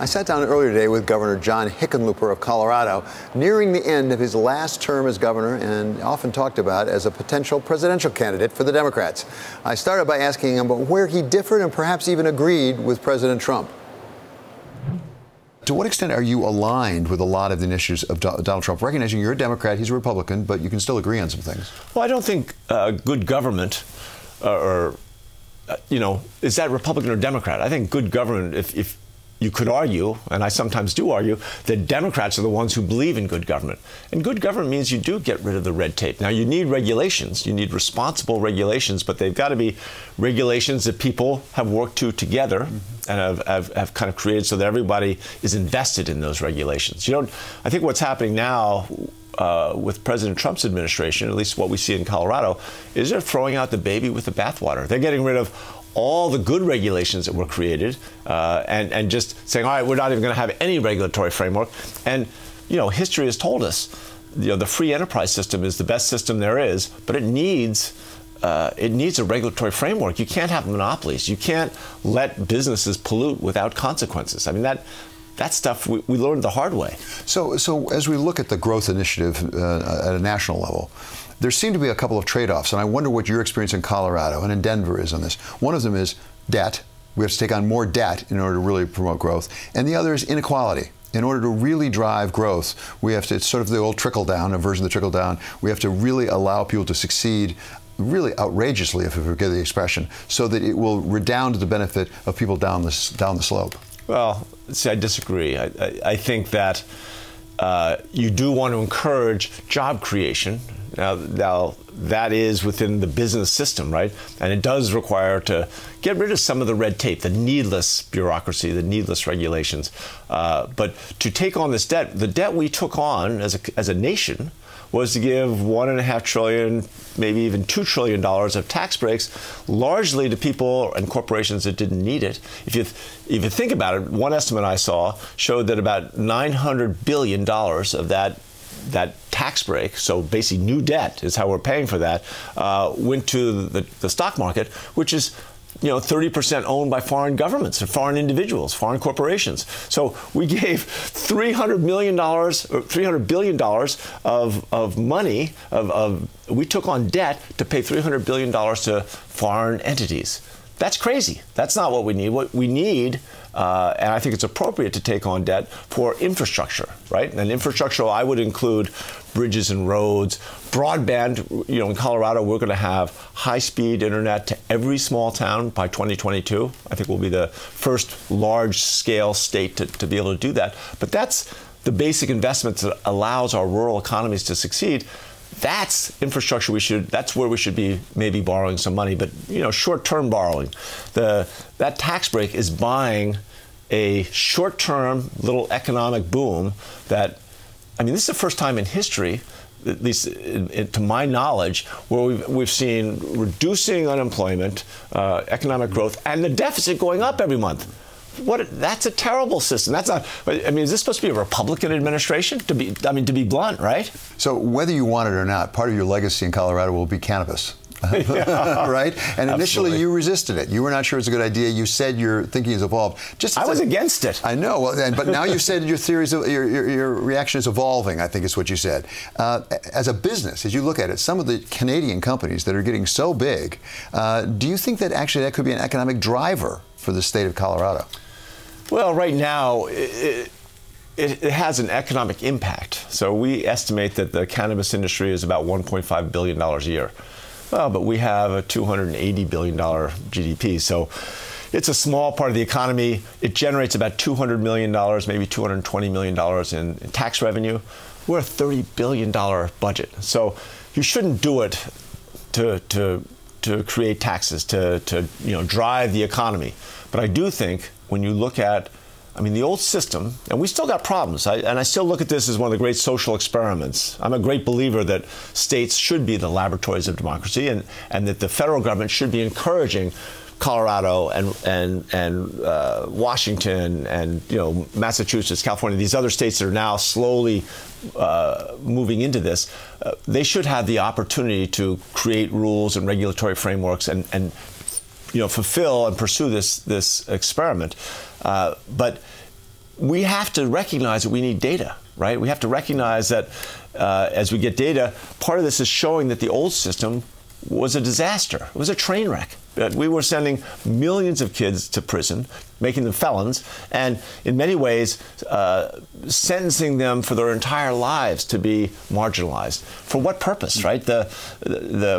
I sat down earlier today with Governor John Hickenlooper of Colorado, nearing the end of his last term as governor and often talked about as a potential presidential candidate for the Democrats. I started by asking him about where he differed and perhaps even agreed with President Trump. To what extent are you aligned with a lot of the initiatives of Donald Trump, recognizing you're a Democrat, he's a Republican, but you can still agree on some things? Well, I don't think good government is that Republican or Democrat? I think good government, if you could argue, and I sometimes do argue, that Democrats are the ones who believe in good government. And good government means you do get rid of the red tape. Now, you need regulations. You need responsible regulations, but they've got to be regulations that people have worked to together and have kind of created so that everybody is invested in those regulations. I think what's happening now with President Trump's administration, at least what we see in Colorado, is they're throwing out the baby with the bathwater. They're getting rid of all the good regulations that were created and just saying, all right, we're not even going to have any regulatory framework. And, history has told us, the free enterprise system is the best system there is, but it needs a regulatory framework. You can't have monopolies. You can't let businesses pollute without consequences. I mean, that stuff we learned the hard way. So as we look at the growth initiative at a national level, there seem to be a couple of trade-offs, and I wonder what your experience in Colorado and in Denver is on this. One of them is debt. We have to take on more debt in order to really promote growth. And the other is inequality. In order to really drive growth, we have to, it's sort of the old trickle-down, a version of the trickle-down. We have to really allow people to succeed really outrageously, if you forget the expression, so that it will redound to the benefit of people down the slope. Well, see, I disagree. I think that you do want to encourage job creation. Now, that is within the business system, right? And it does require to get rid of some of the red tape, the needless bureaucracy, the needless regulations. But to take on this debt, the debt we took on as a nation was to give $1.5 trillion, maybe even $2 trillion of tax breaks, largely to people and corporations that didn't need it. If you think about it, one estimate I saw showed that about $900 billion of that tax break, so basically new debt is how we're paying for that, went to the stock market, which is 30% owned by foreign governments and foreign individuals, foreign corporations. So we gave $300 billion of money, we took on debt to pay $300 billion to foreign entities. That's crazy. That's not what we need. What we need, and I think it's appropriate to take on debt for infrastructure, right? And infrastructure, I would include bridges and roads, broadband. In Colorado, we're going to have high-speed internet to every small town by 2022. I think we'll be the first large-scale state to be able to do that. But that's the basic investments that allows our rural economies to succeed. That's infrastructure that's where we should be maybe borrowing some money, but short-term borrowing. That tax break is buying a short-term little economic boom that, this is the first time in history, at least to my knowledge, where we've seen reducing unemployment, economic growth, and the deficit going up every month. That's a terrible system. That's not. Is this supposed to be a Republican administration? To be blunt, right? So whether you want it or not, part of your legacy in Colorado will be cannabis. Yeah. Right? And initially Absolutely. you resisted it. You were not sure it's a good idea. You said your thinking has evolved. I was against it. I know. But now you said your reaction is evolving, I think is what you said. As a business, as you look at it, some of the Canadian companies that are getting so big, do you think that actually that could be an economic driver for the state of Colorado? Well, right now, it has an economic impact. So we estimate that the cannabis industry is about $1.5 billion a year. Well, but we have a $280 billion GDP. So it's a small part of the economy. It generates about $200 million, maybe $220 million in tax revenue. We're a $30 billion budget. So you shouldn't do it to create taxes, to drive the economy. But I do think when you look at, the old system, and we still got problems, and I still look at this as one of the great social experiments. I'm a great believer that states should be the laboratories of democracy, and that the federal government should be encouraging Colorado and Washington and Massachusetts, California, these other states that are now slowly moving into this. They should have the opportunity to create rules and regulatory frameworks and fulfill and pursue this experiment. But we have to recognize that we need data, right? We have to recognize that as we get data, part of this is showing that the old system was a disaster. It was a train wreck. We were sending millions of kids to prison, making them felons, and in many ways sentencing them for their entire lives to be marginalized. For what purpose, right?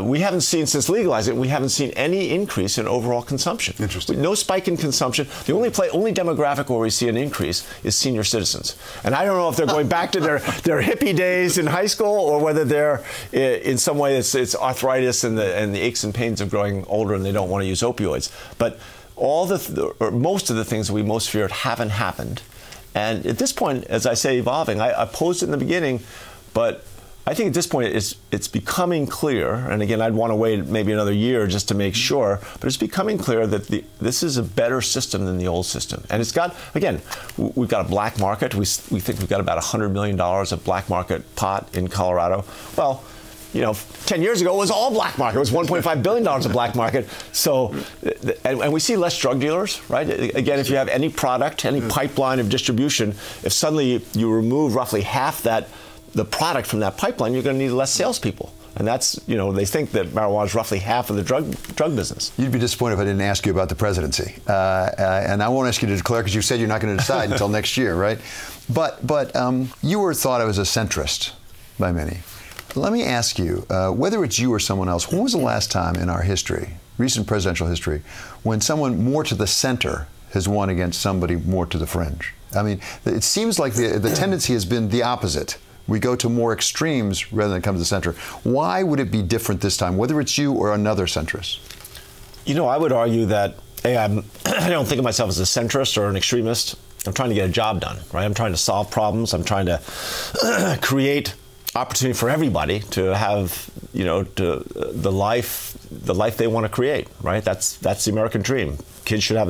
We haven't seen, since legalizing it, we haven't seen any increase in overall consumption. Interesting. No spike in consumption. The only demographic where we see an increase is senior citizens. And I don't know if they're going back to their hippie days in high school, or whether they're in some way it's arthritis and the aches and pains of growing older and they don't want to use opioids. But most of the things that we most feared haven't happened. And at this point, as I say, evolving, I posed it in the beginning, but I think at this point it's becoming clear, and again, I'd want to wait maybe another year just to make sure, but it's becoming clear that this is a better system than the old system. And it's got, again, we've got a black market. We think we've got about $100 million of black market pot in Colorado. Well, 10 years ago, it was all black market. It was $1.5 billion of black market. So, and we see less drug dealers, right? Again, if you have any product, any pipeline of distribution, if suddenly you remove roughly half the product from that pipeline, you're going to need less salespeople. And that's, they think that marijuana is roughly half of the drug business. You'd be disappointed if I didn't ask you about the presidency. And I won't ask you to declare, because you said you're not going to decide until next year, right? But you were thought of as a centrist by many. Let me ask you, whether it's you or someone else, when was the last time in our history, recent presidential history, when someone more to the center has won against somebody more to the fringe? I mean, it seems like the tendency has been the opposite. We go to more extremes rather than come to the center. Why would it be different this time, whether it's you or another centrist? I would argue that, I don't think of myself as a centrist or an extremist. I'm trying to get a job done, right? I'm trying to solve problems. I'm trying to create opportunity for everybody to have, the life they want to create, right? That's the American dream. Kids should have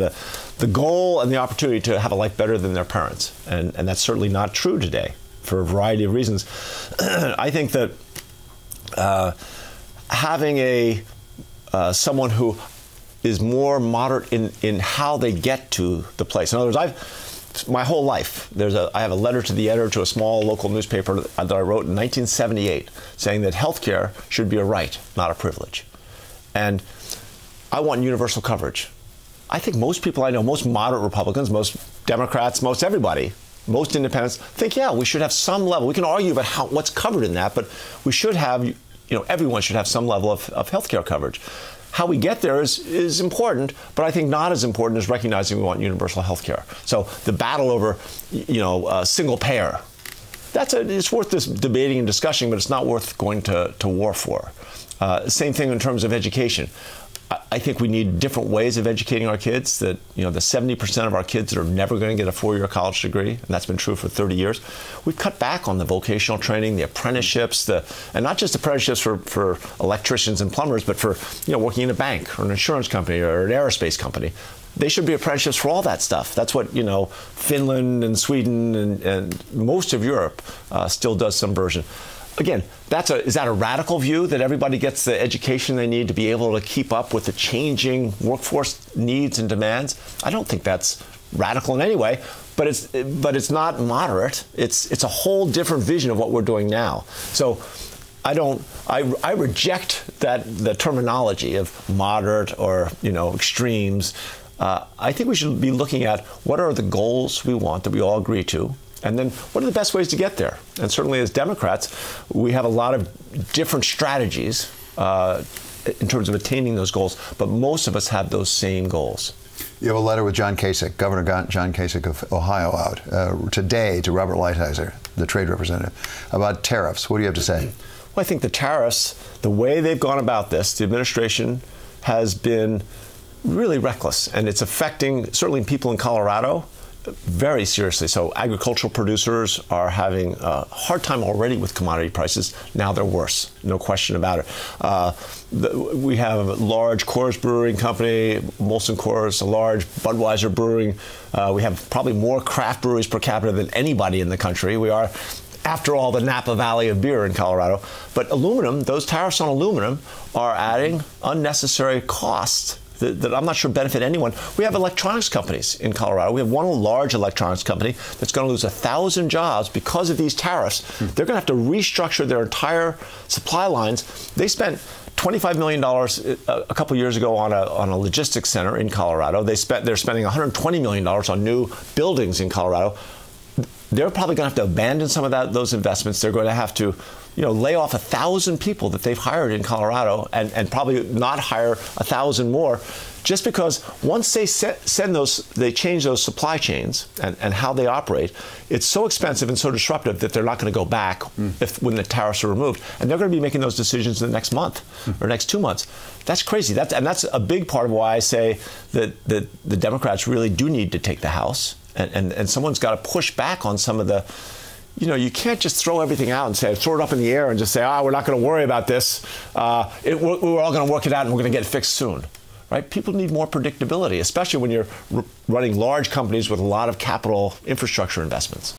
the goal and the opportunity to have a life better than their parents, and that's certainly not true today for a variety of reasons. I think that having someone who is more moderate in how they get to the place. In other words, my whole life, I have a letter to the editor to a small local newspaper that I wrote in 1978 saying that healthcare should be a right, not a privilege. And I want universal coverage. I think most people I know, most moderate Republicans, most Democrats, most everybody, most independents think, we should have some level. We can argue about what's covered in that, but we should have, everyone should have some level of healthcare coverage. How we get there is important, but I think not as important as recognizing we want universal health care. So the battle over, single payer, it's worth this debating and discussing, but it's not worth going to war for. Same thing in terms of education. I think we need different ways of educating our kids. That the 70% of our kids that are never going to get a 4-year college degree, and that's been true for 30 years. We've cut back on the vocational training, the apprenticeships, and not just apprenticeships for electricians and plumbers, but for working in a bank or an insurance company or an aerospace company. They should be apprenticeships for all that stuff. That's what Finland and Sweden and most of Europe still does some version. Again, is that a radical view that everybody gets the education they need to be able to keep up with the changing workforce needs and demands? I don't think that's radical in any way, but it's not moderate. It's a whole different vision of what we're doing now. So I reject the terminology of moderate or extremes. I think we should be looking at what are the goals we want that we all agree to. And then what are the best ways to get there? And certainly as Democrats, we have a lot of different strategies in terms of attaining those goals, but most of us have those same goals. You have a letter with John Kasich, Governor John Kasich of Ohio out today to Robert Lighthizer, the trade representative, about tariffs. What do you have to say? Well, I think the tariffs, the way they've gone about this, the administration has been really reckless, and it's affecting certainly people in Colorado very seriously. So agricultural producers are having a hard time already with commodity prices. Now they're worse, no question about it. We have a large Coors brewing company, Molson Coors, a large Budweiser brewing. We have probably more craft breweries per capita than anybody in the country. We are, after all, the Napa Valley of beer in Colorado. But aluminum, those tariffs on aluminum are adding unnecessary costs that I'm not sure benefit anyone. We have electronics companies in Colorado. We have one large electronics company that's going to lose 1,000 jobs because of these tariffs. They're going to have to restructure their entire supply lines. They spent $25 million a couple years ago on a logistics center in Colorado. They're spending $120 million on new buildings in Colorado. They're probably going to have to abandon some of those investments. They're going to have to, lay off 1,000 people that they've hired in Colorado and probably not hire 1,000 more, just because once they they change those supply chains and how they operate, it's so expensive and so disruptive that they're not going to go back when the tariffs are removed. And they're going to be making those decisions in the next month or next 2 months. That's crazy. That's a big part of why I say that the Democrats really do need to take the House. And someone's got to push back on some of the, you can't just throw everything out and throw it up in the air and just say, we're not going to worry about this. We're all going to work it out and we're going to get it fixed soon. Right? People need more predictability, especially when you're running large companies with a lot of capital infrastructure investments.